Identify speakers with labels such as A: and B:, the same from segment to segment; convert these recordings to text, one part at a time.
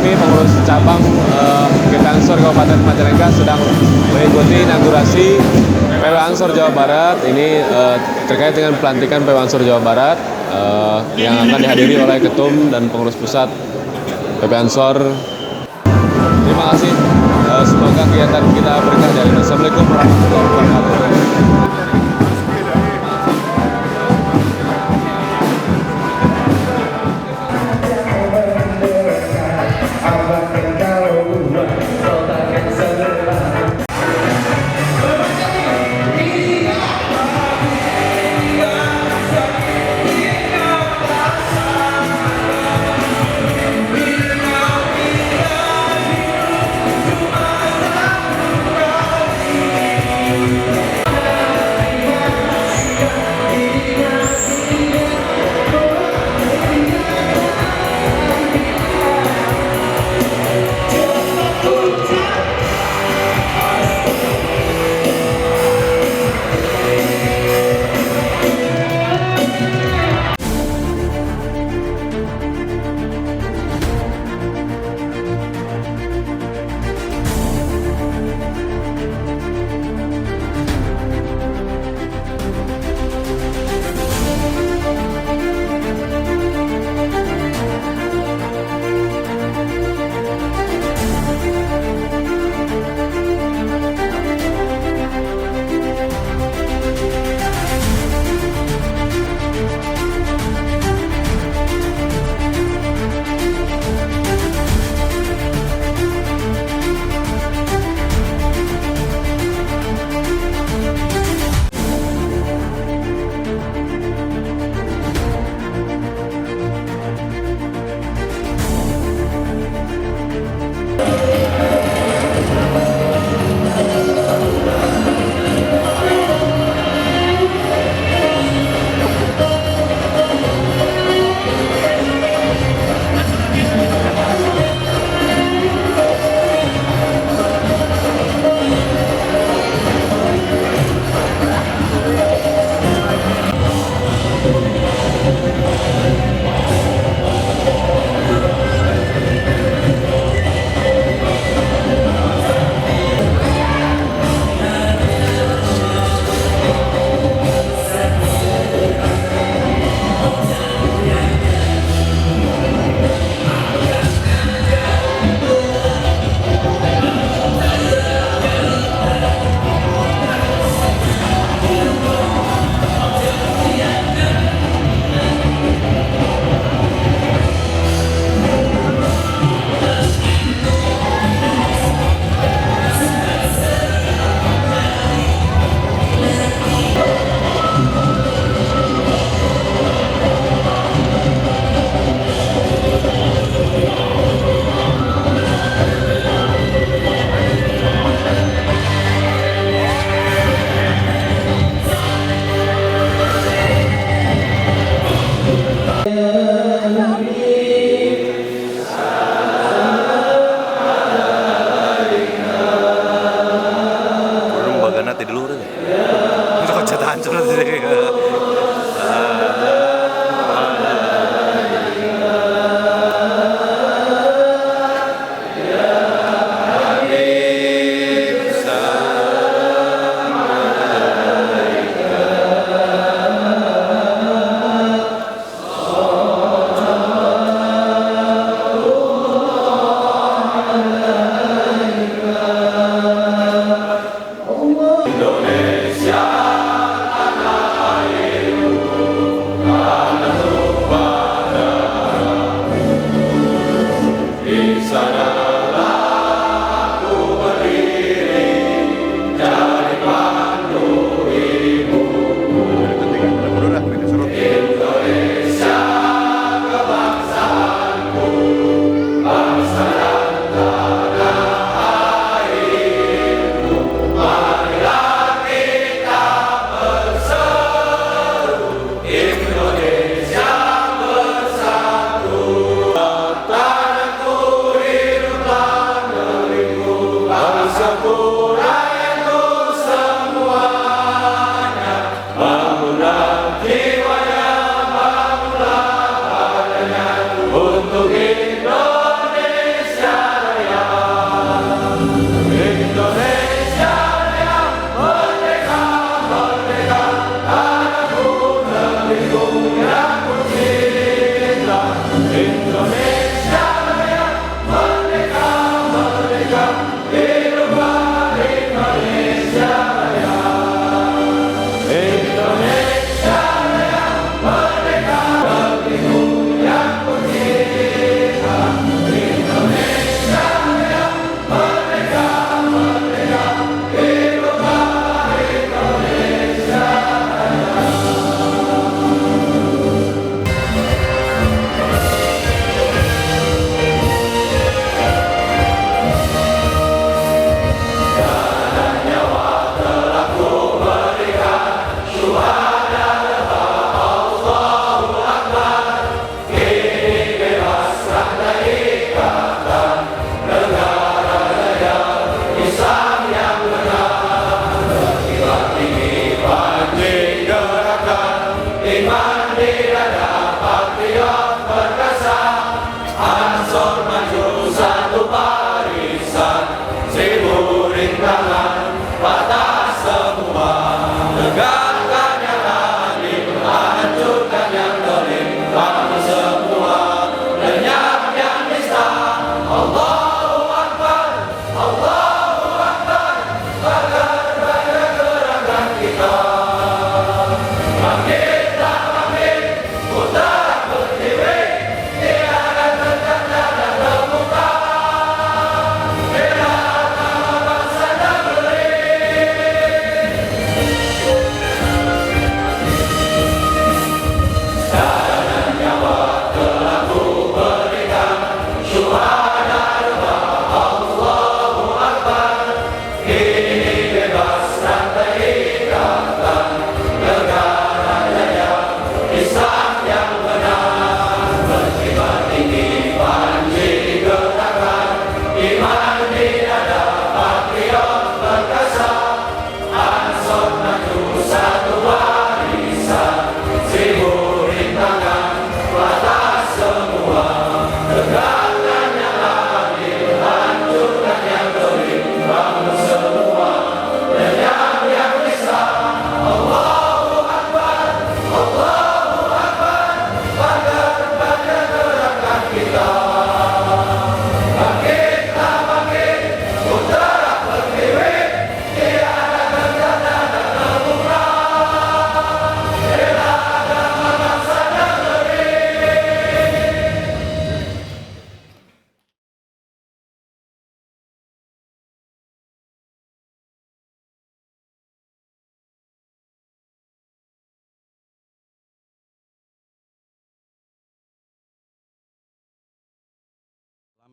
A: kami pengurus cabang GP Ansor Kabupaten Majalengka sedang mengikuti inaugurasi PW Ansor Jawa Barat. Ini terkait dengan pelantikan PW Ansor Jawa Barat yang akan dihadiri oleh Ketum dan pengurus pusat PW Ansor. Terima kasih. Semoga kegiatan kita berkah dari. Assalamualaikum warahmatullahi wabarakatuh.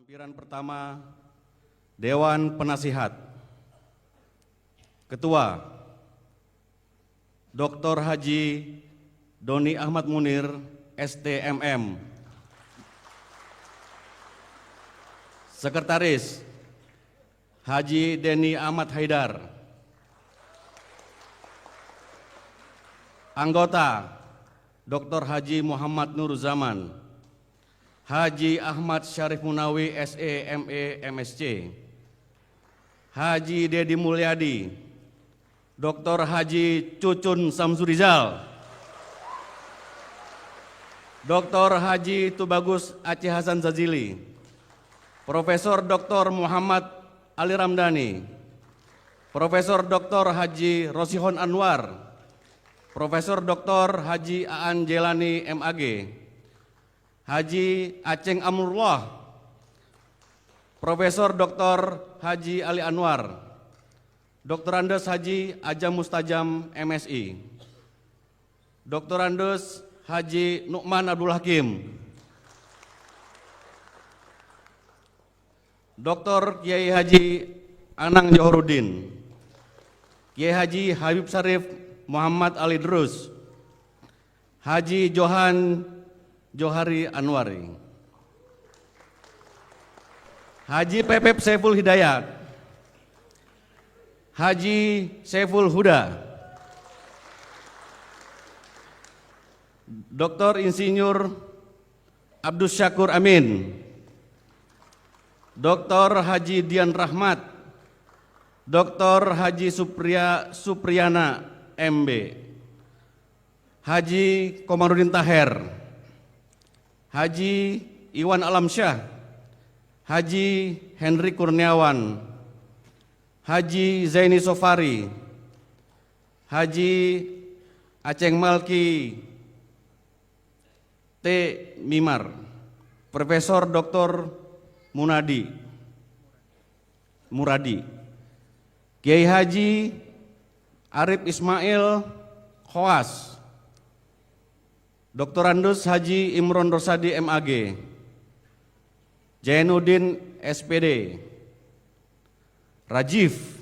B: Lampiran pertama, Dewan Penasihat. Ketua, Dr. Haji Doni Ahmad Munir, STMM. Sekretaris, Haji Deni Ahmad Haidar. Anggota, Dr. Haji Muhammad Nur Zaman, Haji Ahmad Syarif Munawi, SEME MSc, Haji Dedi Mulyadi, Dr. Haji Cucun Samsurizal, Dr. Haji Tubagus Aceh Hasan Zazili, Profesor Dr. Muhammad Ali Ramdhani, Profesor Dr. Haji Rosihon Anwar, Profesor Dr. Haji Aan Jelani MAG, Haji Aceng Amrullah, Profesor Dr. Haji Ali Anwar, Dr. Andes Haji Ajam Mustajam MSI, Dr. Andes Haji Nukman Abdul Hakim, Dr. Kiai Haji Anang Johorudin, Kiai Haji Habib Syarif Muhammad Ali Drus, Haji Johan Johari Anwari, Haji Pepep Saiful Hidayat, Haji Saiful Huda, Dr. Insinyur Abdus Syakur Amin, Dr. Haji Dian Rahmat, Dr. Haji Supriyana MB, Haji Komarudin Taher, Haji Iwan Alamsyah, Haji Henry Kurniawan, Haji Zaini Sofari, Haji Aceng Malki T. Mimar, Profesor Dr. Muradi, Kiai Haji Arif Ismail Khoas, Dr. Andus Haji Imron Rosadi MAG, Jainuddin SPD, Rajif,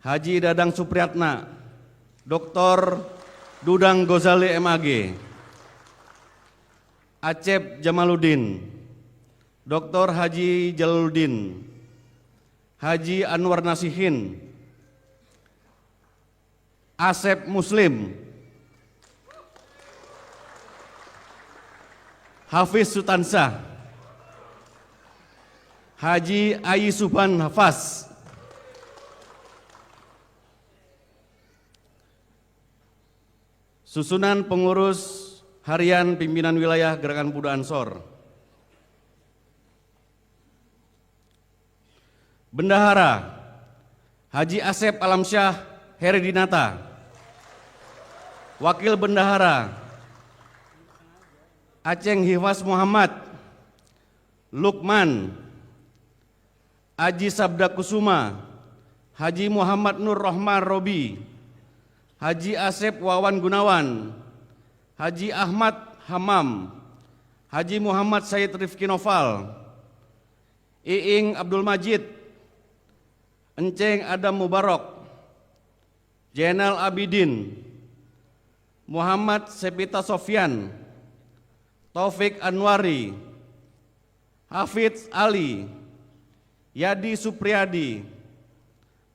B: Haji Dadang Supriyatna, Dr. Dudang Gozali MAG, Acep Jamaluddin, Dr. Haji Jalaluddin, Haji Anwar Nasihin, Asep Muslim, Hafiz Sutansah, Haji Ayi Subhan Hafaz, susunan pengurus harian pimpinan wilayah Gerakan Pemuda Ansor. Bendahara, Haji Asep Alamsyah Heridinata. Wakil Bendahara, Aceng Hifaz Muhammad, Lukman, Haji Sabda Kusuma, Haji Muhammad Nur Rohman Robi, Haji Asep Wawan Gunawan, Haji Ahmad Hamam, Haji Muhammad Said Rifki Noval, Iing Abdul Majid, Enceng Adam Mubarok, Jenal Abidin, Muhammad Sepita Sofyan, Taufik Anwari, Hafidz Ali, Yadi Supriyadi,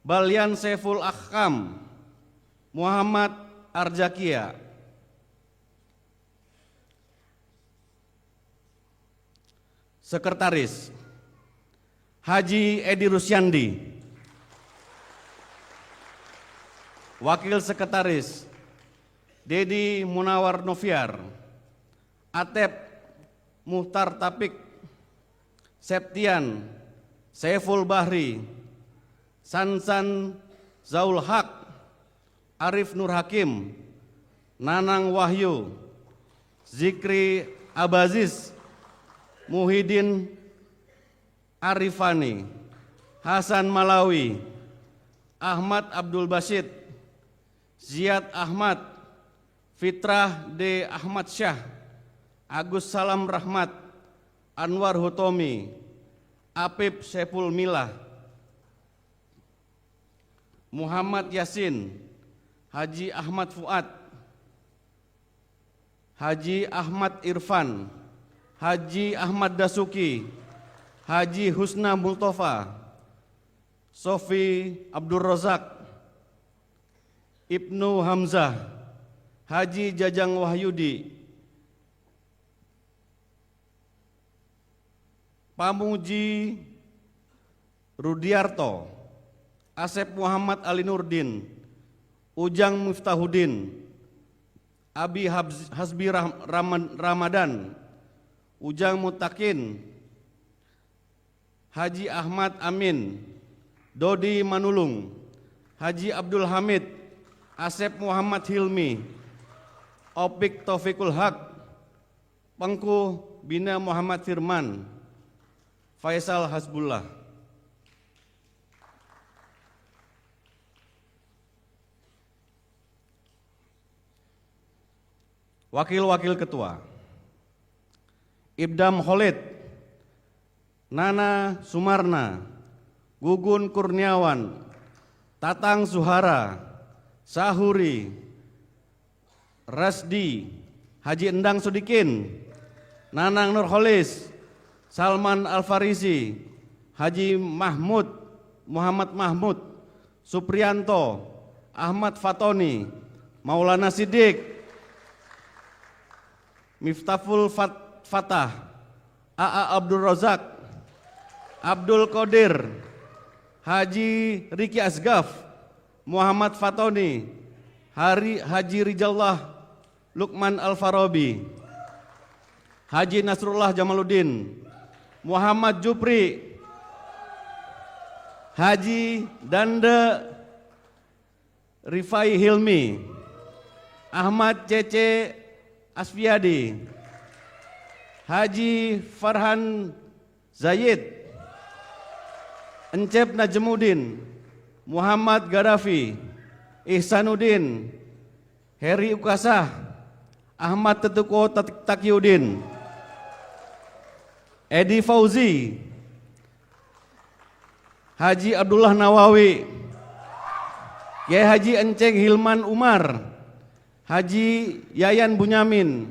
B: Balyan Saiful Akham, Muhammad Arjakia. Sekretaris, Haji Edi Rusyandi. Wakil Sekretaris, Dedi Munawar Noviar, Atep Muhtar Tapik, Septian Saiful Bahri, Sansan Zaul Haq, Arif Nur Hakim, Nanang Wahyu, Zikri Abaziz, Muhyiddin Arifani, Hasan Malawi, Ahmad Abdul Basid, Ziyad Ahmad, Fitrah D. Ahmad Syah, Agus Salam Rahmat, Anwar Hutomi, Apip Saiful Milah, Muhammad Yasin, Haji Ahmad Fuad, Haji Ahmad Irfan, Haji Ahmad Dasuki, Haji Husna Multofa, Sofi Abdul Razak, Ibnu Hamzah, Haji Jajang Wahyudi, Pamuji Rudiarto, Asep Muhammad Ali Nurdin, Ujang Miftahuddin, Abi Hasbi Ramadan, Ujang Mutakin, Haji Ahmad Amin, Dodi Manulung, Haji Abdul Hamid, Asep Muhammad Hilmi, Opik Taufikul Haq, Pengku Bina Muhammad Firman, Faisal Hasbullah. Wakil-wakil ketua: Ibdam Khalid, Nana Sumarna, Gugun Kurniawan, Tatang Suhara, Sahuri, Rasdi, Haji Endang Sudikin, Nanang Nurholis, Salman Al-Farisi, Haji Mahmud, Muhammad Mahmud, Supriyanto, Ahmad Fatoni, Maulana Siddiq, Miftahul Fatah, A.A. Abdul Razak, Abdul Qadir, Haji Riki Asgaf, Muhammad Fatoni, Haji Rijallah Lukman Al-Farabi, Haji Nasrullah Jamaluddin, Muhammad Jupri, Haji Danda Rifai Hilmi, Ahmad Cece Asfiadi, Haji Farhan Zayid, Encep Najmuddin, Muhammad Gaddafi, Ihsanuddin, Heri Ukasah, Ahmad Tetuko Takyuddin, Edi Fauzi, Haji Abdullah Nawawi, Kiai Haji Enceng Hilman Umar, Haji Yayan Bunyamin,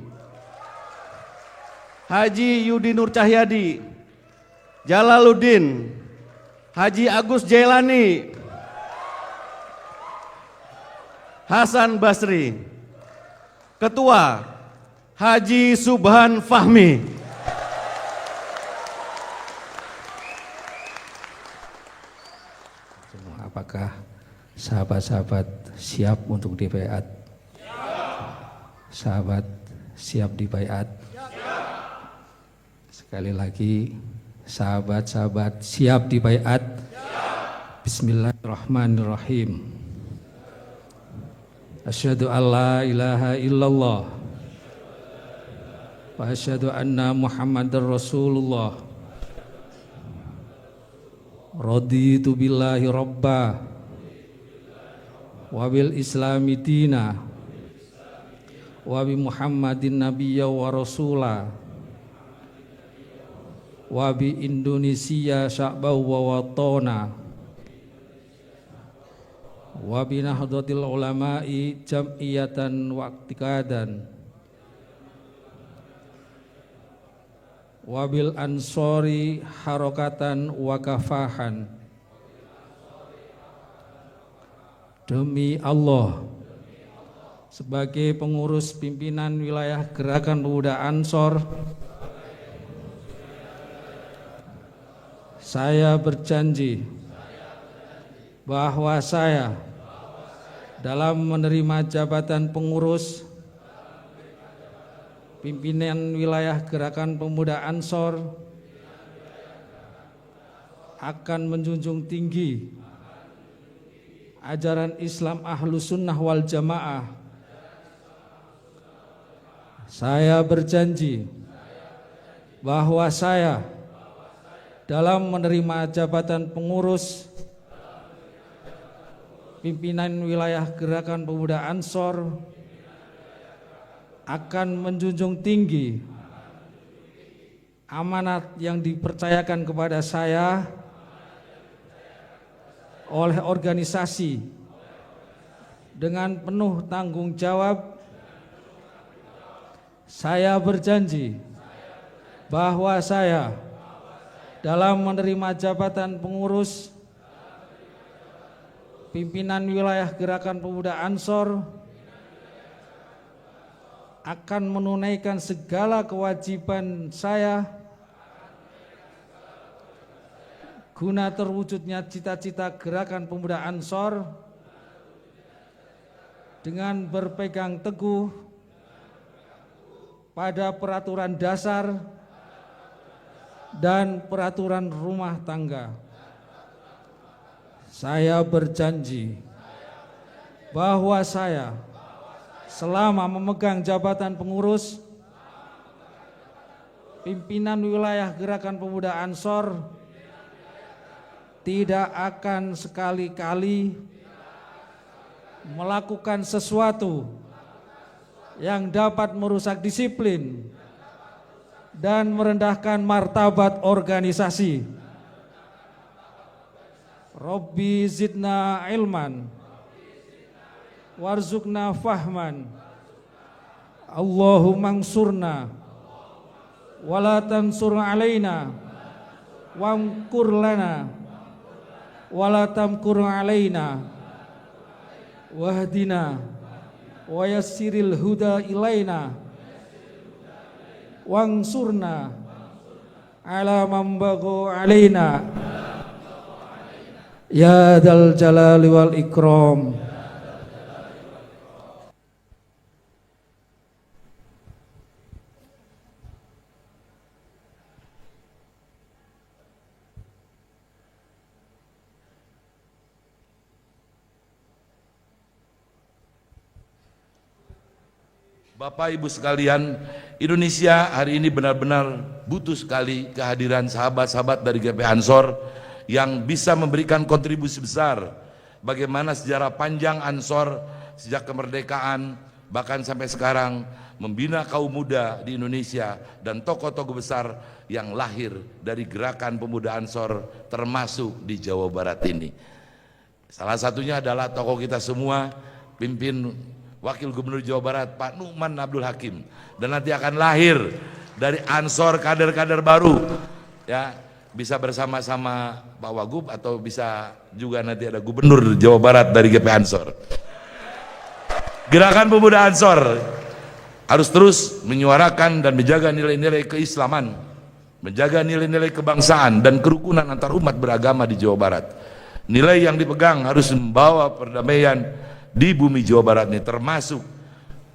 B: Haji Yudi Nur Cahyadi, Jalaluddin, Haji Agus Jailani, Hasan Basri. Ketua Haji Subhan Fahmi.
C: Apakah sahabat-sahabat siap untuk dibaiat? Sahabat siap dibaiat? Sekali lagi, sahabat-sahabat siap dibaiat? Bismillahirrahmanirrahim. Asyhadu an la ilaha illallah wa asyhadu anna Muhammadar Rasulullah. Raditu billahi rabba wa bil islami dina wa bi Muhammadin nabiyya wa rasula wa bi Indonesia sya'bau wa watona wa bi nahdlatil ulama'i jam'iyatan wa iqtikadan wa bil ansori harokatan wa kafahan. Demi Allah, sebagai pengurus pimpinan wilayah Gerakan Pemuda Ansor, saya berjanji bahwa saya dalam menerima jabatan pengurus pimpinan wilayah Gerakan Pemuda Ansor akan menjunjung tinggi ajaran Islam Ahlus Sunnah wal Jamaah. Saya berjanji bahwa saya dalam menerima jabatan pengurus pimpinan wilayah Gerakan Pemuda Ansor akan menjunjung tinggi ajaran Islam Ahlus Sunnah wal Jamaah. Saya berjanji bahwa saya dalam menerima jabatan pengurus pimpinan wilayah Gerakan Pemuda Ansor akan menjunjung tinggi ajaran Islam Ahlus Sunnah wal Jamaah. Saya berjanji bahwa saya dalam menerima jabatan pengurus pimpinan wilayah Gerakan Pemuda Ansor akan menjunjung tinggi amanat yang dipercayakan kepada saya oleh organisasi dengan penuh tanggung jawab. Saya berjanji bahwa saya dalam menerima jabatan pengurus pimpinan wilayah Gerakan Pemuda Ansor akan menunaikan segala kewajiban saya guna terwujudnya cita-cita Gerakan Pemuda Ansor dengan berpegang teguh pada peraturan dasar dan peraturan rumah tangga. Saya berjanji bahwa saya selama memegang jabatan pengurus pimpinan wilayah Gerakan Pemuda Ansor tidak akan sekali-kali melakukan sesuatu yang dapat merusak disiplin dan merendahkan martabat organisasi. Rabbi zidna ilman warzukna fahman Allahumma ansurna wala tansur alaina wamkur lana wala tamkur alaina wahdina wa yassiril huda ilaina wangsurna ala man bagha alaina ya dzal jalali wal ikram.
D: Bapak Ibu sekalian, Indonesia hari ini benar-benar butuh sekali kehadiran sahabat-sahabat dari GP Ansor yang bisa memberikan kontribusi besar bagaimana sejarah panjang Ansor sejak kemerdekaan bahkan sampai sekarang membina kaum muda di Indonesia dan tokoh-tokoh besar yang lahir dari Gerakan Pemuda Ansor termasuk di Jawa Barat ini. Salah satunya adalah tokoh kita semua, pimpin Wakil Gubernur Jawa Barat Pak Nu'man Abdul Hakim, dan nanti akan lahir dari Ansor kader-kader baru ya, bisa bersama-sama Pak Wagub atau bisa juga nanti ada Gubernur Jawa Barat dari GP Ansor. Gerakan Pemuda Ansor harus terus menyuarakan dan menjaga nilai-nilai keislaman, menjaga nilai-nilai kebangsaan dan kerukunan antar umat beragama di Jawa Barat. Nilai yang dipegang harus membawa perdamaian di bumi Jawa Barat ini, termasuk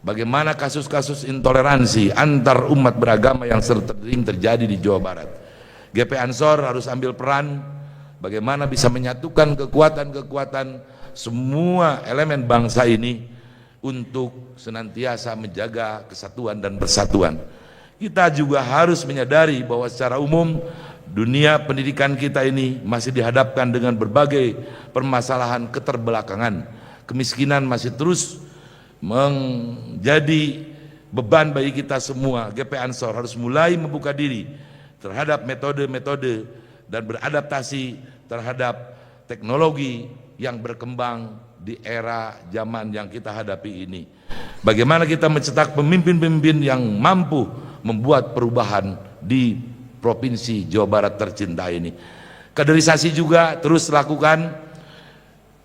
D: bagaimana kasus-kasus intoleransi antar umat beragama yang sering terjadi di Jawa Barat. GP Ansor harus ambil peran bagaimana bisa menyatukan kekuatan-kekuatan semua elemen bangsa ini untuk senantiasa menjaga kesatuan dan persatuan. Kita juga harus menyadari bahwa secara umum dunia pendidikan kita ini masih dihadapkan dengan berbagai permasalahan keterbelakangan. Kemiskinan masih terus menjadi beban bagi kita semua. GP Ansor harus mulai membuka diri terhadap metode-metode dan beradaptasi terhadap teknologi yang berkembang di era zaman yang kita hadapi ini. Bagaimana kita mencetak pemimpin-pemimpin yang mampu membuat perubahan di Provinsi Jawa Barat tercinta ini. Kaderisasi juga terus lakukan.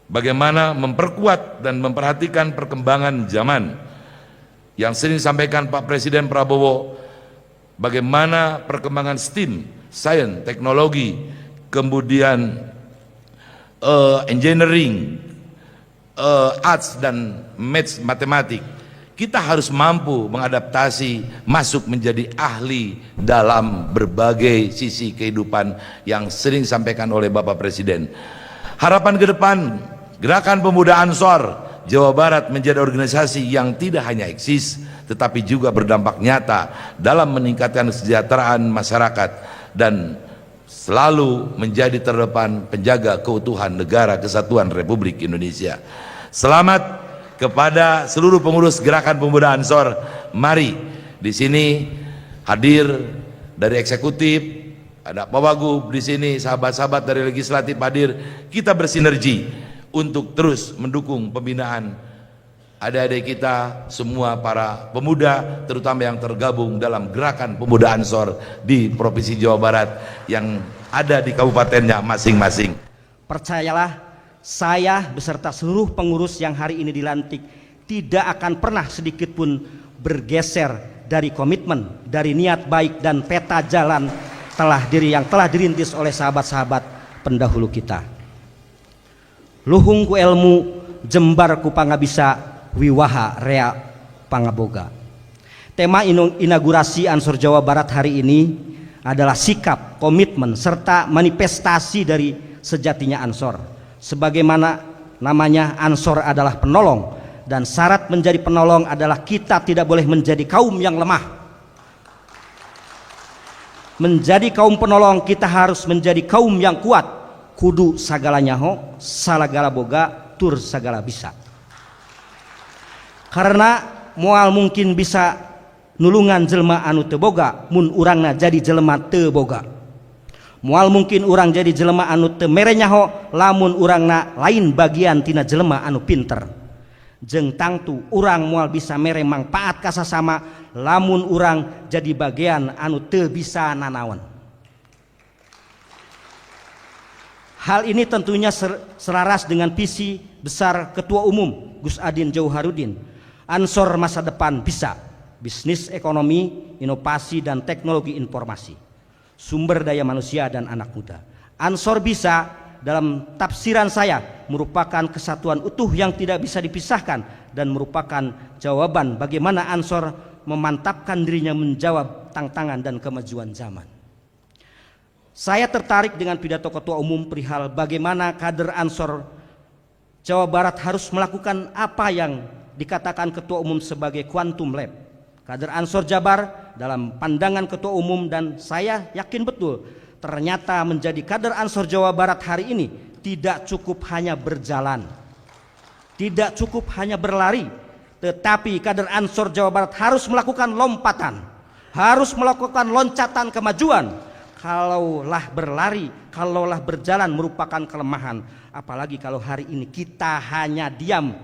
D: Bagaimana memperkuat dan memperhatikan perkembangan zaman yang sering disampaikan Pak Presiden Prabowo, bagaimana perkembangan STEM, sains, teknologi, kemudian engineering, arts dan maths, matematik. Kita harus mampu mengadaptasi, masuk menjadi ahli dalam berbagai sisi kehidupan yang sering disampaikan oleh Bapak Presiden. Harapan ke depan, Gerakan Pemuda Ansor Jawa Barat menjadi organisasi yang tidak hanya eksis tetapi juga berdampak nyata dalam meningkatkan kesejahteraan masyarakat dan selalu menjadi terdepan penjaga keutuhan negara kesatuan Republik Indonesia. Selamat kepada seluruh pengurus Gerakan Pemuda Ansor. Mari di sini hadir dari eksekutif, ada Pak Wagub di sini, sahabat-sahabat dari legislatif hadir. Kita bersinergi untuk terus mendukung pembinaan adik-adik kita, semua para pemuda, terutama yang tergabung dalam gerakan pemuda Ansor di Provinsi Jawa Barat yang ada di kabupatennya masing-masing.
E: Percayalah, saya beserta seluruh pengurus yang hari ini dilantik tidak akan pernah sedikit pun bergeser dari komitmen, dari niat baik dan peta jalan yang telah dirintis oleh sahabat-sahabat pendahulu kita. Luhung ku ilmu, jembar ku pangabisa, wiwaha rea pangaboga. Tema inaugurasi Ansor Jawa Barat hari ini adalah sikap, komitmen, serta manifestasi dari sejatinya Ansor. Sebagaimana namanya, Ansor adalah penolong, dan syarat menjadi penolong adalah kita tidak boleh menjadi kaum yang lemah. Menjadi kaum penolong, kita harus menjadi kaum yang kuat. Kudu sagalanya ho, salagala boga, tur sagala bisa. Karena moal mungkin bisa nulungan jelema anu teu boga mun urangna jadi jelema teu boga. Moal mungkin urang jadi jelema anu teu mere nyaho lamun urangna lain bagian tina jelema anu pinter. Jeung tangtu urang moal bisa mere mangpaat ka sasama lamun urang jadi bagian anu teu bisa nanaon. Hal ini tentunya selaras dengan visi besar Ketua Umum Gus Adin Jauharudin. Ansor masa depan bisa bisnis, ekonomi, inovasi, dan teknologi informasi, sumber daya manusia dan anak muda. Ansor bisa dalam tafsiran saya merupakan kesatuan utuh yang tidak bisa dipisahkan dan merupakan jawaban bagaimana Ansor memantapkan dirinya menjawab tantangan dan kemajuan zaman. Saya tertarik dengan pidato Ketua Umum perihal bagaimana kader Ansor Jawa Barat harus melakukan apa yang dikatakan Ketua Umum sebagai quantum leap. Kader Ansor Jabar dalam pandangan Ketua Umum dan saya yakin betul ternyata menjadi kader Ansor Jawa Barat hari ini tidak cukup hanya berjalan, tidak cukup hanya berlari, tetapi kader Ansor Jawa Barat harus melakukan lompatan, harus melakukan loncatan kemajuan. Kalaulah berlari, kalaulah berjalan merupakan kelemahan, apalagi kalau hari ini kita hanya diam,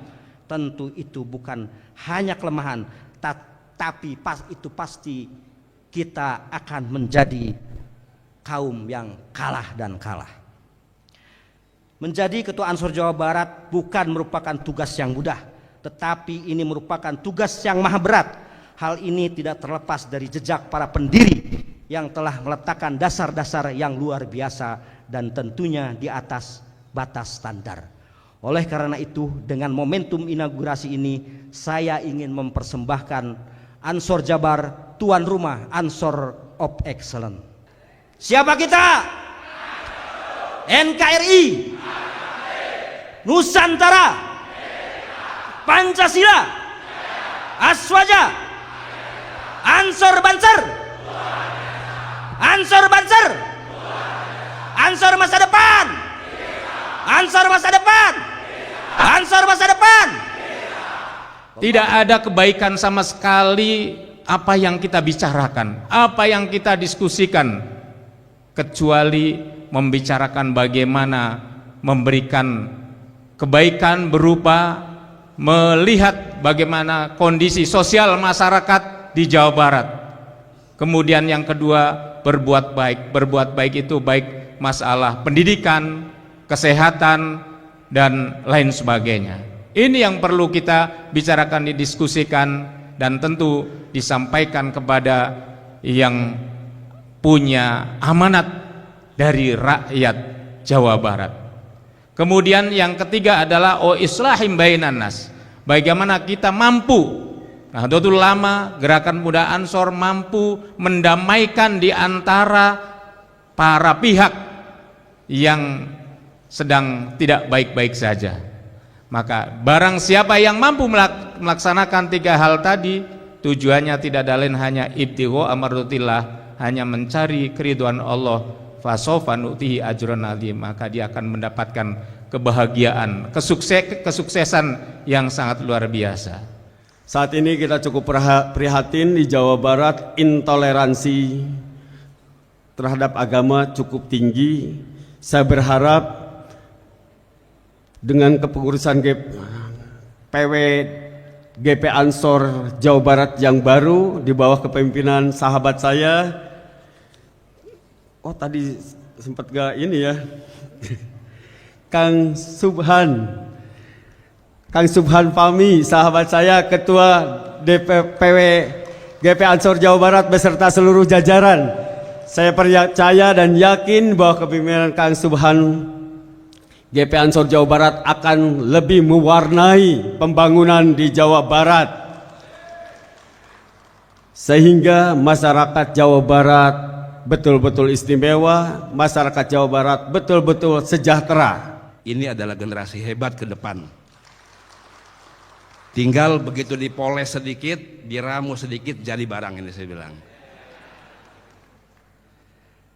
E: tentu itu bukan hanya kelemahan, tapi itu pasti kita akan menjadi kaum yang kalah dan kalah. Menjadi Ketua Ansor Jawa Barat bukan merupakan tugas yang mudah, tetapi ini merupakan tugas yang maha berat. Hal ini tidak terlepas dari jejak para pendiri yang telah meletakkan dasar-dasar yang luar biasa dan tentunya di atas batas standar. Oleh karena itu, dengan momentum inaugurasi ini, saya ingin mempersembahkan Ansor Jabar, tuan rumah Ansor of Excellence. Siapa kita? NKRI, Nusantara, Pancasila, Aswaja, Ansor Banser, Ansor Banser, Ansor masa depan, Ansor masa depan, Ansor masa depan.
C: Tidak ada kebaikan sama sekali apa yang kita bicarakan, apa yang kita diskusikan, kecuali membicarakan bagaimana memberikan kebaikan berupa melihat bagaimana kondisi sosial masyarakat di Jawa Barat. Kemudian yang kedua, berbuat baik. Berbuat baik itu baik masalah pendidikan, kesehatan, dan lain sebagainya. Ini yang perlu kita bicarakan, didiskusikan, dan tentu disampaikan kepada yang punya amanat dari rakyat Jawa Barat. Kemudian yang ketiga adalah islahim bainan nas. Bagaimana kita mampu, Nahdlatul Ulama, Gerakan Muda Ansor mampu mendamaikan di antara para pihak yang sedang tidak baik-baik saja. Maka barang siapa yang mampu melaksanakan tiga hal tadi, tujuannya tidak lain hanya ibtigha amradatillah, hanya mencari keridhaan Allah, fasofa nu'tihi ajran azim, maka dia akan mendapatkan kebahagiaan, kesuksesan yang sangat luar biasa.
F: Saat ini kita cukup prihatin di Jawa Barat, intoleransi terhadap agama cukup tinggi. Saya berharap dengan kepengurusan PW GP Ansor Jawa Barat yang baru di bawah kepemimpinan sahabat saya, oh tadi sempat gak ini ya, Kang Subhan Fahmi, sahabat saya, Ketua DPW GP Ansor Jawa Barat beserta seluruh jajaran. Saya percaya dan yakin bahwa kepemimpinan Kang Subhan GP Ansor Jawa Barat akan lebih mewarnai pembangunan di Jawa Barat, sehingga masyarakat Jawa Barat betul-betul istimewa, masyarakat Jawa Barat betul-betul sejahtera.
B: Ini adalah generasi hebat ke depan. Tinggal begitu dipoles sedikit, diramu sedikit, jadi barang ini saya bilang.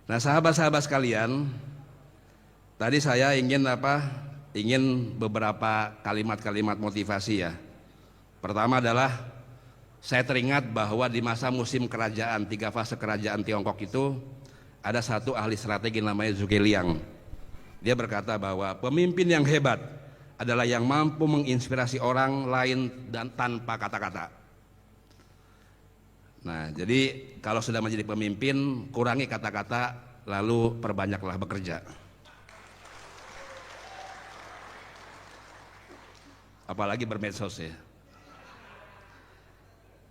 B: Nah, sahabat-sahabat sekalian, tadi saya ingin beberapa kalimat-kalimat motivasi ya. Pertama adalah saya teringat bahwa di masa musim kerajaan, 3 fase kerajaan Tiongkok itu ada satu ahli strategi namanya Zhuge Liang. Dia berkata bahwa pemimpin yang hebat adalah yang mampu menginspirasi orang lain dan tanpa kata-kata. Nah, jadi kalau sudah menjadi pemimpin, kurangi kata-kata, lalu perbanyaklah bekerja. Apalagi bermedsos ya.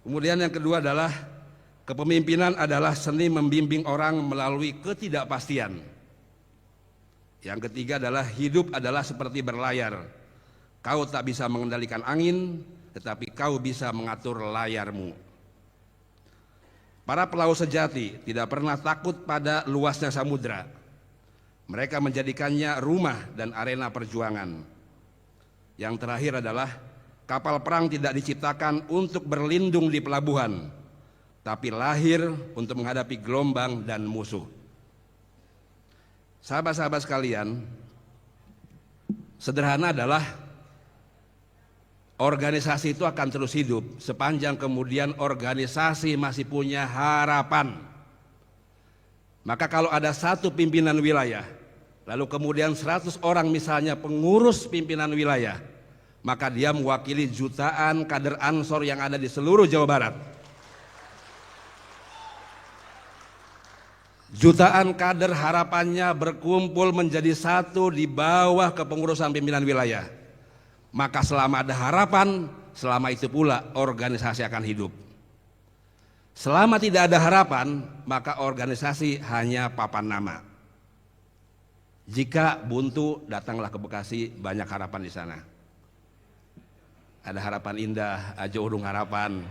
B: Kemudian yang kedua adalah kepemimpinan adalah seni membimbing orang melalui ketidakpastian. Yang ketiga adalah hidup adalah seperti berlayar. Kau tak bisa mengendalikan angin, tetapi kau bisa mengatur layarmu. Para pelaut sejati tidak pernah takut pada luasnya samudra. Mereka menjadikannya rumah dan arena perjuangan. Yang terakhir adalah kapal perang tidak diciptakan untuk berlindung di pelabuhan, tapi lahir untuk menghadapi gelombang dan musuh. Sahabat-sahabat sekalian, sederhana adalah organisasi itu akan terus hidup sepanjang kemudian organisasi masih punya harapan. Maka kalau ada satu pimpinan wilayah, lalu kemudian 100 orang misalnya pengurus pimpinan wilayah, maka dia mewakili jutaan kader Ansor yang ada di seluruh Jawa Barat. Jutaan kader harapannya berkumpul menjadi satu di bawah kepengurusan pimpinan wilayah. Maka selama ada harapan, selama itu pula organisasi akan hidup. Selama tidak ada harapan, maka organisasi hanya papan nama. Jika buntu, datanglah ke Bekasi, banyak harapan di sana. Ada harapan indah, Ajo Udung Harapan.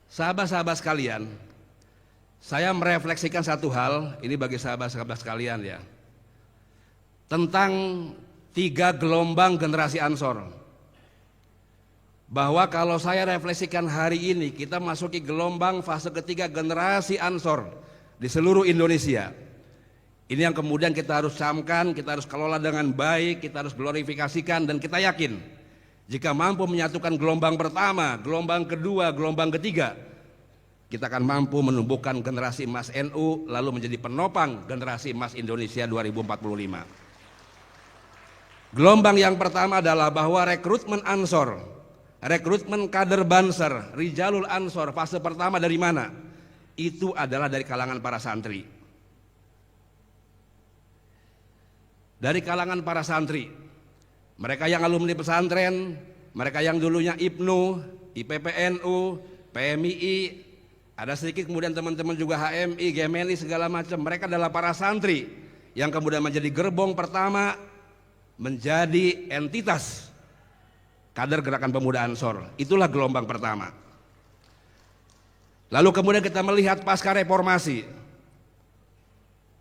B: Sahabat-sahabat sekalian, saya merefleksikan satu hal, ini bagi sahabat-sahabat sekalian ya, tentang 3 gelombang generasi Ansor. Bahwa kalau saya refleksikan hari ini, kita masuki gelombang fase ketiga generasi Ansor di seluruh Indonesia. Ini yang kemudian kita harus camkan, kita harus kelola dengan baik, kita harus glorifikasikan, dan kita yakin jika mampu menyatukan gelombang pertama, gelombang kedua, gelombang ketiga, kita akan mampu menumbuhkan generasi emas NU lalu menjadi penopang generasi emas Indonesia 2045. Gelombang yang pertama adalah bahwa rekrutmen Ansor, rekrutmen kader Banser, Rijalul Ansor, fase pertama dari mana? Itu adalah dari kalangan para santri. Dari kalangan para santri, mereka yang alumni pesantren, mereka yang dulunya IPNU, IPPNU, PMII, ada sedikit kemudian teman-teman juga HMI, Gemeni segala macam. Mereka adalah para santri yang kemudian menjadi gerbong pertama, menjadi entitas kader Gerakan Pemuda Ansor. Itulah gelombang pertama. Lalu kemudian kita melihat pasca reformasi.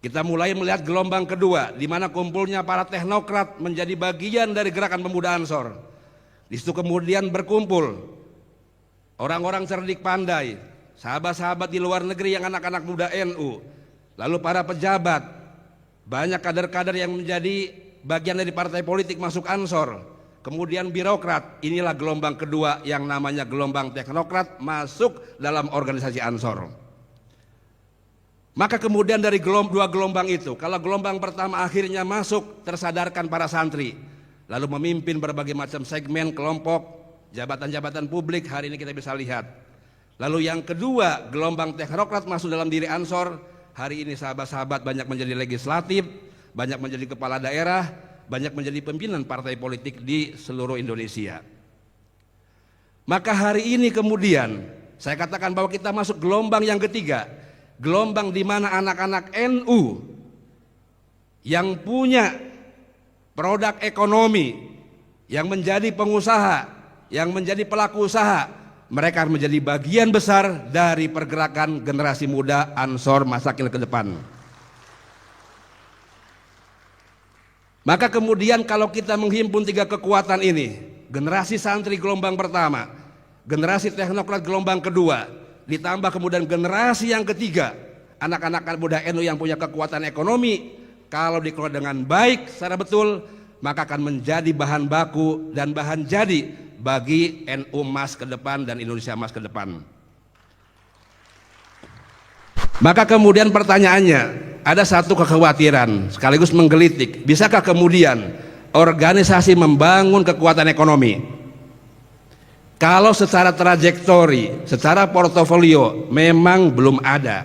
B: Kita mulai melihat gelombang kedua, di mana kumpulnya para teknokrat menjadi bagian dari Gerakan Pemuda Ansor. Di situ kemudian berkumpul orang-orang cerdik pandai, sahabat-sahabat di luar negeri yang anak-anak muda NU, lalu para pejabat, banyak kader-kader yang menjadi bagian dari partai politik masuk Ansor. kemudian birokrat. Inilah gelombang kedua yang namanya gelombang teknokrat masuk dalam organisasi Ansor. Maka kemudian dari dua gelombang itu, kalau gelombang pertama akhirnya masuk, tersadarkan para santri, lalu memimpin berbagai macam segmen, kelompok, jabatan-jabatan publik, hari ini kita bisa lihat. Lalu yang kedua, gelombang teknokrat masuk dalam diri Ansor, hari ini sahabat-sahabat banyak menjadi legislatif, banyak menjadi kepala daerah, banyak menjadi pimpinan partai politik di seluruh Indonesia. Maka hari ini kemudian saya katakan bahwa kita masuk gelombang yang ketiga, gelombang di mana anak-anak NU yang punya produk ekonomi, yang menjadi pengusaha, yang menjadi pelaku usaha, mereka menjadi bagian besar dari pergerakan generasi muda Ansor Masakil ke depan. Maka kemudian kalau kita menghimpun tiga kekuatan ini, generasi santri gelombang pertama, generasi teknokrat gelombang kedua, ditambah kemudian generasi yang ketiga, anak-anak muda NU yang punya kekuatan ekonomi, kalau dikelola dengan baik secara betul, maka akan menjadi bahan baku dan bahan jadi bagi NU emas ke depan dan Indonesia emas ke depan. Maka kemudian pertanyaannya, ada satu kekhawatiran sekaligus menggelitik, bisakah kemudian organisasi membangun kekuatan ekonomi kalau secara trajektori, secara portofolio memang belum ada?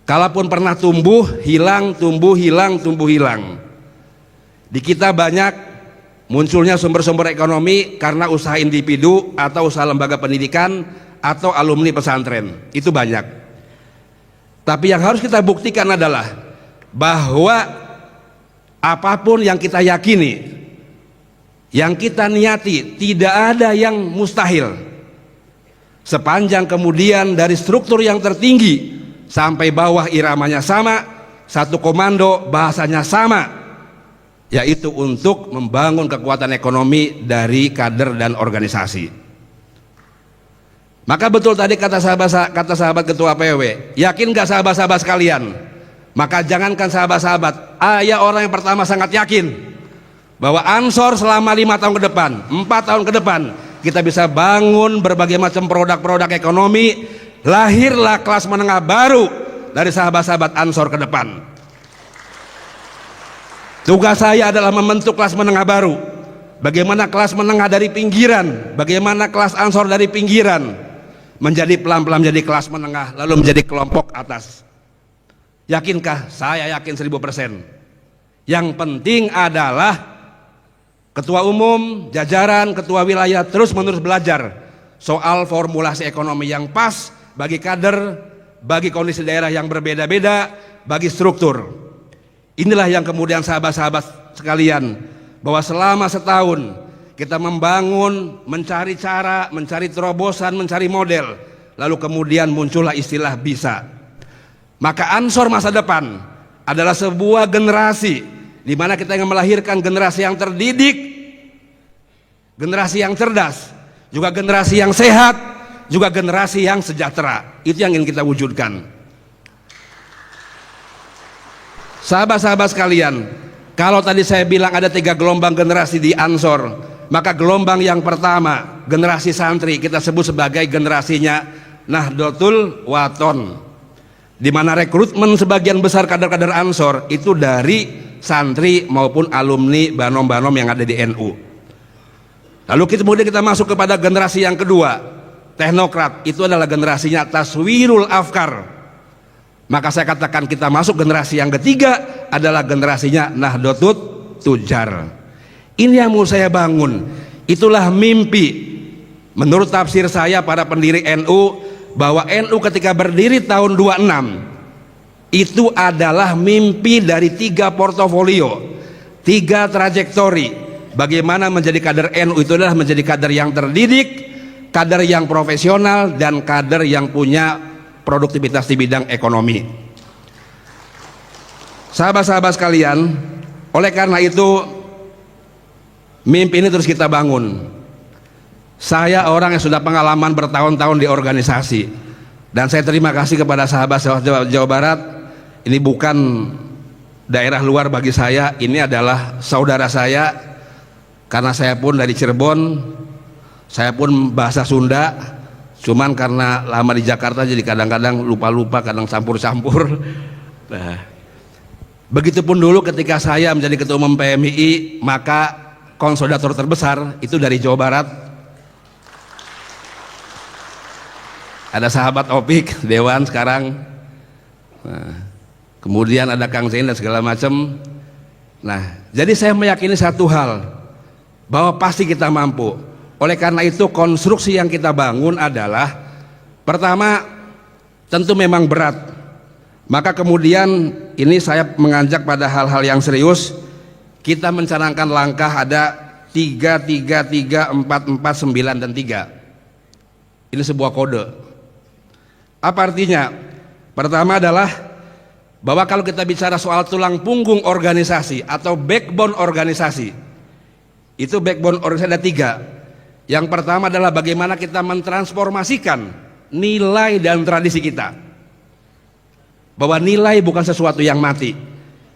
B: Kalaupun pernah tumbuh, hilang, tumbuh, hilang, tumbuh, hilang. Di kita banyak munculnya sumber-sumber ekonomi karena usaha individu atau usaha lembaga pendidikan atau alumni pesantren, itu banyak. Tapi yang harus kita buktikan adalah bahwa apapun yang kita yakini, yang kita niati, tidak ada yang mustahil. Sepanjang kemudian dari struktur yang tertinggi sampai bawah iramanya sama, satu komando, bahasanya sama, yaitu untuk membangun kekuatan ekonomi dari kader dan organisasi. Maka betul tadi kata sahabat ketua PW, yakin gak sahabat-sahabat sekalian? Maka jangankan sahabat-sahabat, ayah orang yang pertama sangat yakin bahwa Ansor selama 5 tahun ke depan, 4 tahun ke depan, kita bisa bangun berbagai macam produk-produk ekonomi, lahirlah kelas menengah baru dari sahabat-sahabat Ansor ke depan. Tugas saya adalah membentuk kelas menengah baru. Bagaimana kelas menengah dari pinggiran, bagaimana kelas Ansor dari pinggiran menjadi pelan-pelan menjadi kelas menengah, lalu menjadi kelompok atas. Yakinkah? Saya yakin 1000%. Yang penting adalah ketua umum, jajaran, ketua wilayah terus-menerus belajar soal formulasi ekonomi yang pas bagi kader, bagi kondisi daerah yang berbeda-beda, bagi struktur. Inilah yang kemudian sahabat-sahabat sekalian, bahwa selama setahun kita membangun, mencari cara, mencari terobosan, mencari model, lalu kemudian muncullah istilah bisa. Maka Ansor masa depan adalah sebuah generasi di mana kita ingin melahirkan generasi yang terdidik, generasi yang cerdas, juga generasi yang sehat, juga generasi yang sejahtera. Itu yang ingin kita wujudkan. Sahabat-sahabat sekalian, kalau tadi saya bilang ada 3 gelombang generasi di Ansor, maka gelombang yang pertama, generasi santri, kita sebut sebagai generasinya Nahdlatul Wathon, di mana rekrutmen sebagian besar kader-kader Ansor itu dari santri maupun alumni banom-banom yang ada di NU. Lalu kemudian kita masuk kepada generasi yang kedua, teknokrat. Itu adalah generasinya Taswirul Afkar. Maka saya katakan kita masuk generasi yang ketiga adalah generasinya Nahdlatul Tujar. Ini yang mau saya bangun. Itulah mimpi menurut tafsir saya para pendiri NU, bahwa NU ketika berdiri tahun 26 itu adalah mimpi dari 3 portofolio, 3 trajektori. Bagaimana menjadi kader NU itu adalah menjadi kader yang terdidik, kader yang profesional, dan kader yang punya produktivitas di bidang ekonomi. Sahabat-sahabat sekalian, oleh karena itu mimpi ini terus kita bangun. Saya orang yang sudah pengalaman bertahun-tahun di organisasi, dan saya terima kasih kepada sahabat Jawa Barat. Ini bukan daerah luar bagi saya, ini adalah saudara saya, karena saya pun dari Cirebon, saya pun bahasa Sunda, cuman karena lama di Jakarta jadi kadang-kadang lupa-lupa, kadang campur-campur. Nah, begitupun dulu ketika saya menjadi ketua umum PMII, maka konsolidator terbesar itu dari Jawa Barat. Ada sahabat Opik, Dewan sekarang. Nah, kemudian ada Kang Zain dan segala macam. Nah, jadi saya meyakini satu hal, bahwa pasti kita mampu. Oleh karena itu konstruksi yang kita bangun adalah, pertama tentu memang berat. Maka kemudian ini saya mengajak pada hal-hal yang serius. Kita mencanangkan langkah ada 3, 3, 3, 4, 4, 9, dan 3. Ini sebuah kode. Apa artinya? Pertama adalah bahwa kalau kita bicara soal tulang punggung organisasi atau backbone organisasi, itu backbone organisasi ada 3. Yang pertama adalah bagaimana kita mentransformasikan nilai dan tradisi kita. Bahwa nilai bukan sesuatu yang mati.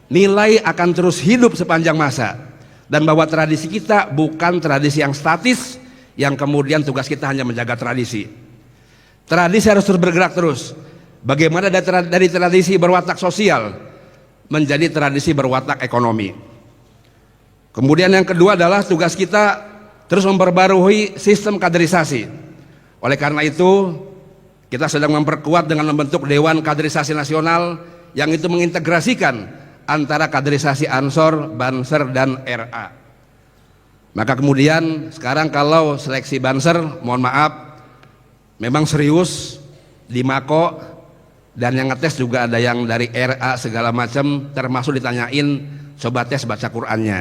B: Nilai akan terus hidup sepanjang masa. Dan bahwa tradisi kita bukan tradisi yang statis, yang kemudian tugas kita hanya menjaga tradisi. Tradisi harus terus bergerak terus. Bagaimana dari tradisi berwatak sosial menjadi tradisi berwatak ekonomi. Kemudian yang kedua adalah tugas kita terus memperbarui sistem kaderisasi. Oleh karena itu kita sedang memperkuat dengan membentuk Dewan Kaderisasi Nasional yang itu mengintegrasikan antara kaderisasi Ansor, Banser, dan RA. Maka kemudian sekarang kalau seleksi Banser, mohon maaf, memang serius di Mako, dan yang ngetes juga ada yang dari RA segala macam, termasuk ditanyain coba tes baca Qur'annya,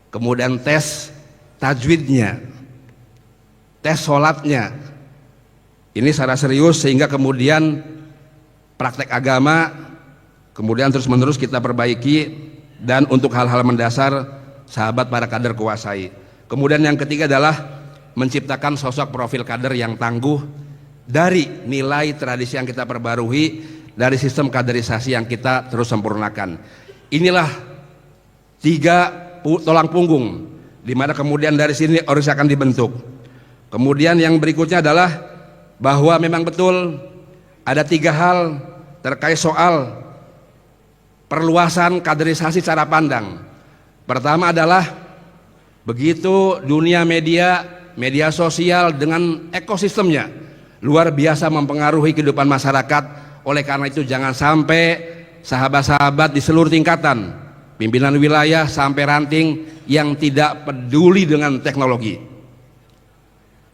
B: kemudian tes tajwidnya, tes sholatnya. Ini secara serius sehingga kemudian praktek agama kemudian terus menerus kita perbaiki, dan untuk hal-hal mendasar sahabat para kader kuasai. Kemudian yang ketiga adalah menciptakan sosok profil kader yang tangguh dari nilai tradisi yang kita perbarui, dari sistem kaderisasi yang kita terus sempurnakan. Inilah 3 tulang punggung di mana kemudian dari sini organisasi akan dibentuk. Kemudian yang berikutnya adalah bahwa memang betul ada 3 hal terkait soal perluasan kaderisasi cara pandang. Pertama adalah begitu dunia media sosial dengan ekosistemnya luar biasa mempengaruhi kehidupan masyarakat. Oleh karena itu jangan sampai sahabat-sahabat di seluruh tingkatan, pimpinan wilayah sampai ranting, yang tidak peduli dengan teknologi.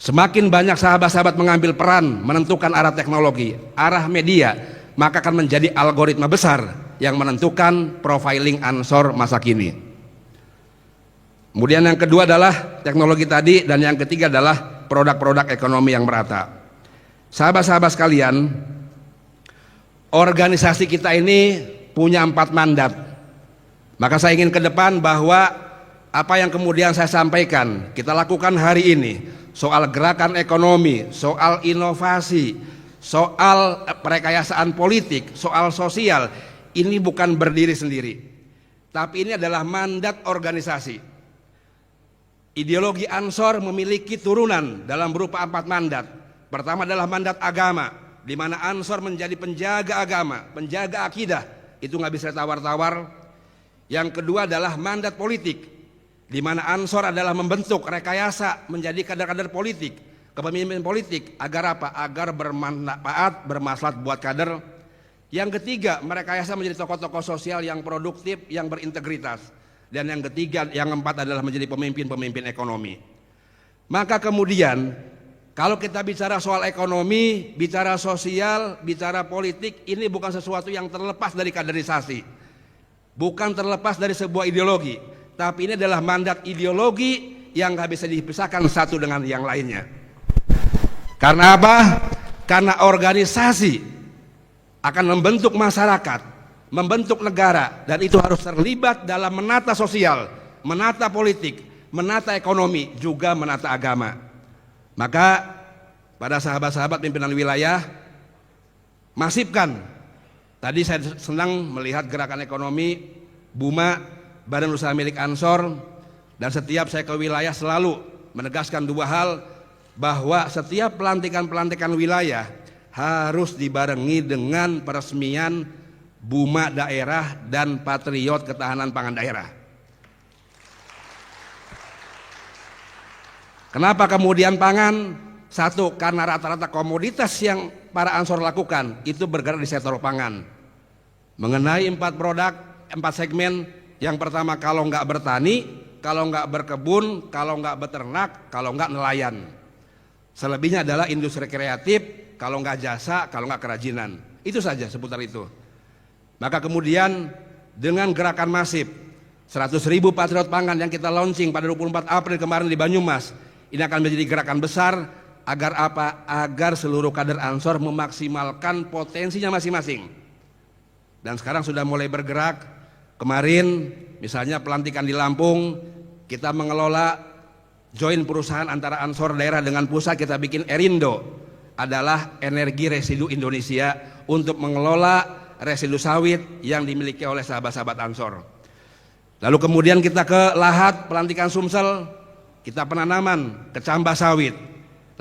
B: Semakin banyak sahabat-sahabat mengambil peran menentukan arah teknologi, arah media, maka akan menjadi algoritma besar yang menentukan profiling Ansor masa kini. Kemudian yang kedua adalah teknologi tadi, dan yang ketiga adalah produk-produk ekonomi yang merata. Sahabat-sahabat sekalian, organisasi kita ini punya 4 mandat. Maka saya ingin ke depan bahwa apa yang kemudian saya sampaikan kita lakukan hari ini soal gerakan ekonomi, soal inovasi, soal perekayasaan politik, soal sosial, ini bukan berdiri sendiri, tapi ini adalah mandat organisasi. Ideologi Ansor memiliki turunan dalam berupa 4 mandat. Pertama adalah mandat agama, di mana Ansor menjadi penjaga agama, penjaga akidah, itu nggak bisa tawar-tawar. Yang kedua adalah mandat politik, di mana Ansor adalah membentuk rekayasa menjadi kader-kader politik, kepemimpinan politik, agar apa? Agar bermanfaat, bermaslahat buat kader. Yang ketiga, merekayasa menjadi tokoh-tokoh sosial yang produktif, yang berintegritas. Dan yang ketiga, yang keempat adalah menjadi pemimpin-pemimpin ekonomi. Maka kemudian kalau kita bicara soal ekonomi, bicara sosial, bicara politik, ini bukan sesuatu yang terlepas dari kaderisasi, bukan terlepas dari sebuah ideologi, tapi ini adalah mandat ideologi yang gak bisa dipisahkan satu dengan yang lainnya. Karena apa? Karena organisasi akan membentuk masyarakat, membentuk negara, dan itu harus terlibat dalam menata sosial, menata politik, menata ekonomi, juga menata agama. Maka pada sahabat-sahabat pimpinan wilayah, masifkan. Tadi saya senang melihat gerakan ekonomi BUMA, Badan Usaha Milik Ansor, Dan setiap saya ke wilayah selalu menegaskan dua hal, bahwa setiap pelantikan wilayah harus dibarengi dengan peresmian Buma daerah dan Patriot Ketahanan Pangan Daerah. Kenapa kemudian pangan? Satu, karena rata-rata komoditas yang para Ansor lakukan itu bergerak di sektor pangan. Mengenai 4 produk, 4 segmen, yang pertama kalau nggak bertani, kalau nggak berkebun, kalau nggak beternak, kalau nggak nelayan. Selebihnya adalah industri kreatif, kalau nggak jasa, kalau nggak kerajinan. Itu saja seputar itu. Maka kemudian dengan gerakan masif 100.000 Patriot Pangan yang kita launching pada 24 April kemarin di Banyumas, ini akan menjadi gerakan besar agar apa? Agar seluruh kader Ansor memaksimalkan potensinya masing-masing. Dan sekarang sudah mulai bergerak. Kemarin misalnya pelantikan di Lampung, kita mengelola join perusahaan antara Ansor daerah dengan pusat, kita bikin Erindo, adalah Energi Residu Indonesia untuk mengelola residu sawit yang dimiliki oleh sahabat-sahabat Ansor. Lalu kemudian kita ke Lahat, pelantikan Sumsel, kita penanaman kecambah sawit.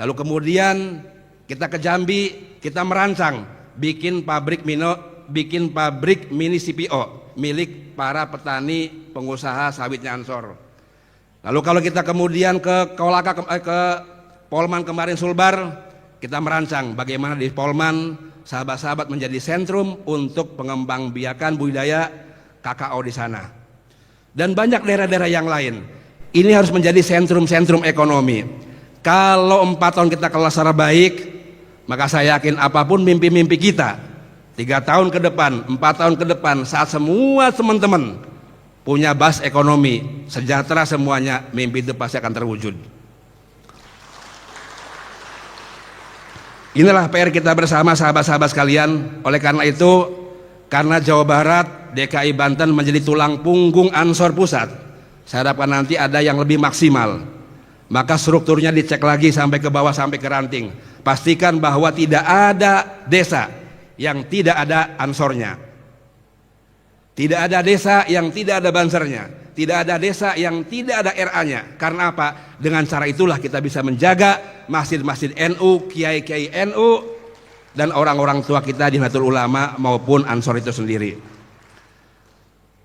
B: Lalu kemudian kita ke Jambi, kita merancang bikin pabrik mini CPO milik para petani pengusaha sawitnya Ansor. Lalu kalau kita kemudian ke Kolaka, ke Polman kemarin Sulbar, kita merancang bagaimana di Polman sahabat-sahabat menjadi sentrum untuk pengembangbiakan budidaya kakao di sana. Dan banyak daerah-daerah yang lain. Ini harus menjadi sentrum-sentrum ekonomi. Kalau 4 tahun kita kelola secara baik, maka saya yakin apapun mimpi-mimpi kita 3 tahun ke depan, 4 tahun ke depan, saat semua teman-teman punya bas ekonomi sejahtera semuanya, mimpi itu pasti akan terwujud. Inilah PR kita bersama sahabat-sahabat sekalian. Oleh karena itu, karena Jawa Barat, DKI Banten menjadi tulang punggung Ansor Pusat, saya harapkan nanti ada yang lebih maksimal. Maka strukturnya dicek lagi sampai ke bawah, sampai ke ranting. Pastikan bahwa tidak ada desa yang tidak ada Ansornya. Tidak ada desa yang tidak ada bansernya, tidak ada desa yang tidak ada RA-nya. Karena apa? Dengan cara itulah kita bisa menjaga masjid-masjid NU, kiai-kiai NU, dan orang-orang tua kita di Nahdlatul Ulama maupun Ansor itu sendiri.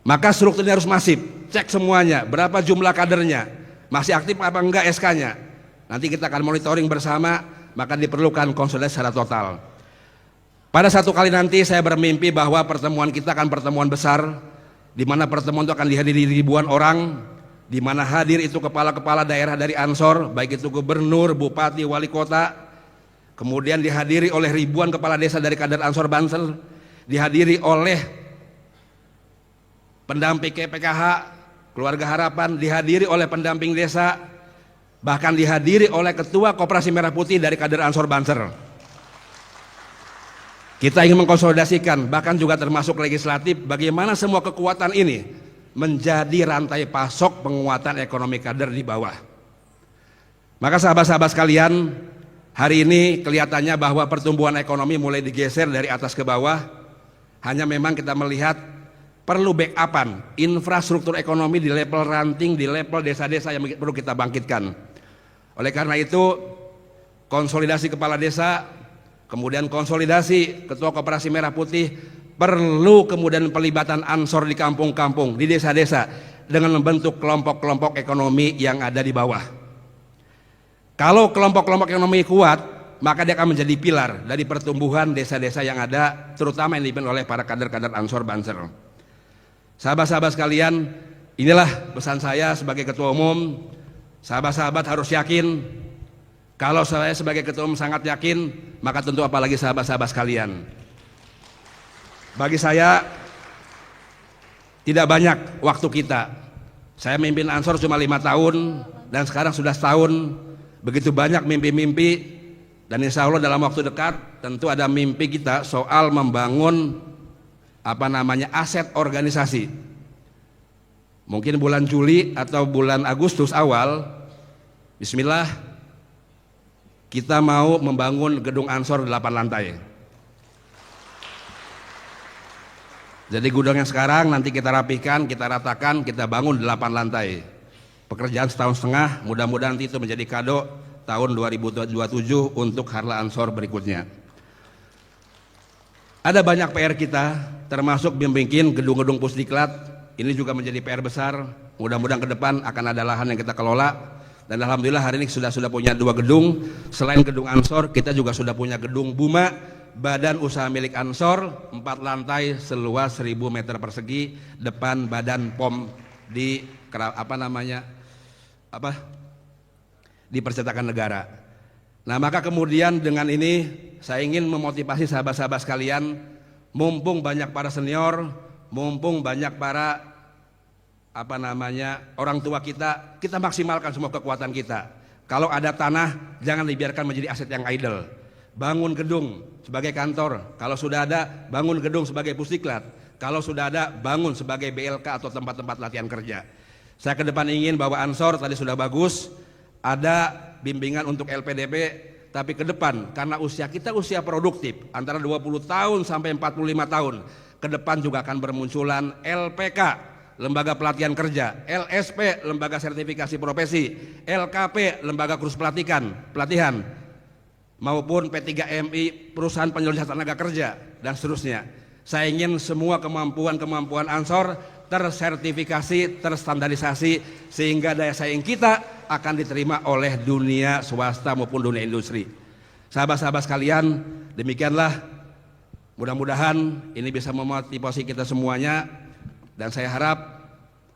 B: Maka strukturnya harus masif, cek semuanya, berapa jumlah kadernya, masih aktif apa enggak SK-nya. Nanti kita akan monitoring bersama, maka diperlukan konsolidasi secara total. Pada satu kali nanti saya bermimpi bahwa pertemuan kita akan pertemuan besar, di mana pertemuan itu akan dihadiri ribuan orang, di mana hadir itu kepala-kepala daerah dari Ansor, baik itu gubernur, bupati, wali kota, kemudian dihadiri oleh ribuan kepala desa dari kader Ansor Banten, dihadiri oleh pendamping PKH, keluarga harapan, dihadiri oleh pendamping desa, bahkan dihadiri oleh ketua Koperasi Merah Putih dari kader Ansor Banten. Kita ingin mengkonsolidasikan, bahkan juga termasuk legislatif, bagaimana semua kekuatan ini menjadi rantai pasok penguatan ekonomi kader di bawah. Maka sahabat-sahabat sekalian, hari ini kelihatannya bahwa pertumbuhan ekonomi mulai digeser dari atas ke bawah. Hanya memang kita melihat perlu backupan infrastruktur ekonomi di level ranting, di level desa-desa yang perlu kita bangkitkan. Oleh karena itu, konsolidasi kepala desa, kemudian konsolidasi ketua Koperasi Merah Putih, perlu kemudian pelibatan Ansor di kampung-kampung, di desa-desa, dengan membentuk kelompok-kelompok ekonomi yang ada di bawah. Kalau kelompok-kelompok ekonomi kuat, maka dia akan menjadi pilar dari pertumbuhan desa-desa yang ada, terutama yang dipimpin oleh para kader-kader Ansor Banser. Sahabat-sahabat sekalian, inilah pesan saya sebagai ketua umum. Sahabat-sahabat harus yakin. Kalau saya sebagai ketua umum sangat yakin, maka tentu apalagi sahabat-sahabat sekalian. Bagi saya tidak banyak waktu kita. Saya memimpin Ansor cuma 5 tahun dan sekarang sudah setahun. Begitu banyak mimpi-mimpi, dan insya Allah dalam waktu dekat tentu ada mimpi kita soal membangun aset organisasi. Mungkin bulan Juli atau bulan Agustus awal, bismillah, kita mau membangun gedung Ansor 8 lantai. Jadi gudang yang sekarang nanti kita rapikan, kita ratakan, kita bangun 8 lantai. pekerjaan setahun setengah, mudah-mudahan nanti itu menjadi kado tahun 2027 untuk Harla Ansor berikutnya. Ada banyak PR kita, termasuk bimbingin gedung-gedung Pusdiklat. Ini juga menjadi PR besar. Mudah-mudahan ke depan akan ada lahan yang kita kelola. Dan alhamdulillah hari ini sudah punya 2 gedung. Selain gedung Ansor, kita juga sudah punya gedung Buma, badan usaha milik Ansor, 4 lantai seluas 1000 meter persegi, depan badan POM di di Percetakan Negara. Nah, maka kemudian dengan ini saya ingin memotivasi sahabat-sahabat sekalian, mumpung banyak para senior, mumpung banyak para orang tua kita maksimalkan semua kekuatan kita. Kalau ada tanah, jangan dibiarkan menjadi aset yang idle. Bangun gedung sebagai kantor, kalau sudah ada bangun gedung sebagai Pusdiklat, kalau sudah ada bangun sebagai BLK atau tempat-tempat latihan kerja. Saya ke depan ingin bahwa Ansor tadi sudah bagus, ada bimbingan untuk LPDP, tapi ke depan karena usia kita usia produktif antara 20 tahun sampai 45 tahun, ke depan juga akan bermunculan LPK, Lembaga Pelatihan Kerja, LSP, Lembaga Sertifikasi Profesi, LKP, Lembaga Kursus Pelatihan, maupun P3MI, Perusahaan Penyuluh Tenaga Kerja, dan seterusnya. Saya ingin semua kemampuan Ansor tersertifikasi, terstandarisasi, sehingga daya saing kita akan diterima oleh dunia swasta maupun dunia industri. Sahabat-sahabat sekalian, demikianlah, mudah-mudahan ini bisa memotivasi kita semuanya. Dan saya harap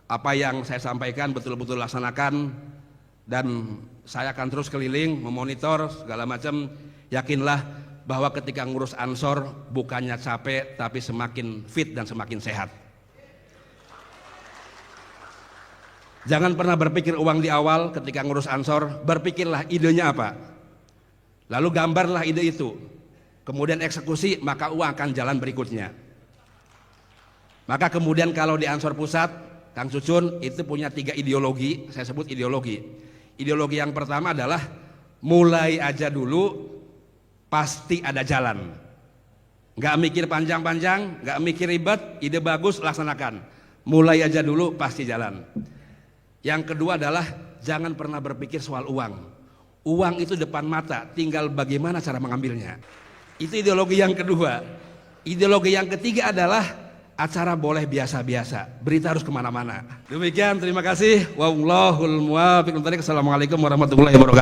B: apa yang saya sampaikan betul-betul laksanakan, dan saya akan terus keliling memonitor segala macam. Yakinlah bahwa ketika ngurus Ansor bukannya capek, tapi semakin fit dan semakin sehat. Jangan pernah berpikir uang di awal ketika ngurus Ansor, berpikirlah idenya apa, lalu gambarlah ide itu, kemudian eksekusi, maka uang akan jalan berikutnya. Maka kemudian kalau di Ansor Pusat, Kang Cucun itu punya 3 ideologi, saya sebut ideologi. Ideologi yang pertama adalah mulai aja dulu, pasti ada jalan. Nggak mikir panjang-panjang, nggak mikir ribet, ide bagus laksanakan. Mulai aja dulu, pasti jalan. Yang kedua adalah jangan pernah berpikir soal uang. Uang itu depan mata, tinggal bagaimana cara mengambilnya. Itu ideologi yang kedua. Ideologi yang ketiga adalah acara boleh biasa-biasa, berita harus kemana-mana. Demikian, terima kasih. Wallahul muwaffiq. Assalamualaikum warahmatullahi wabarakatuh.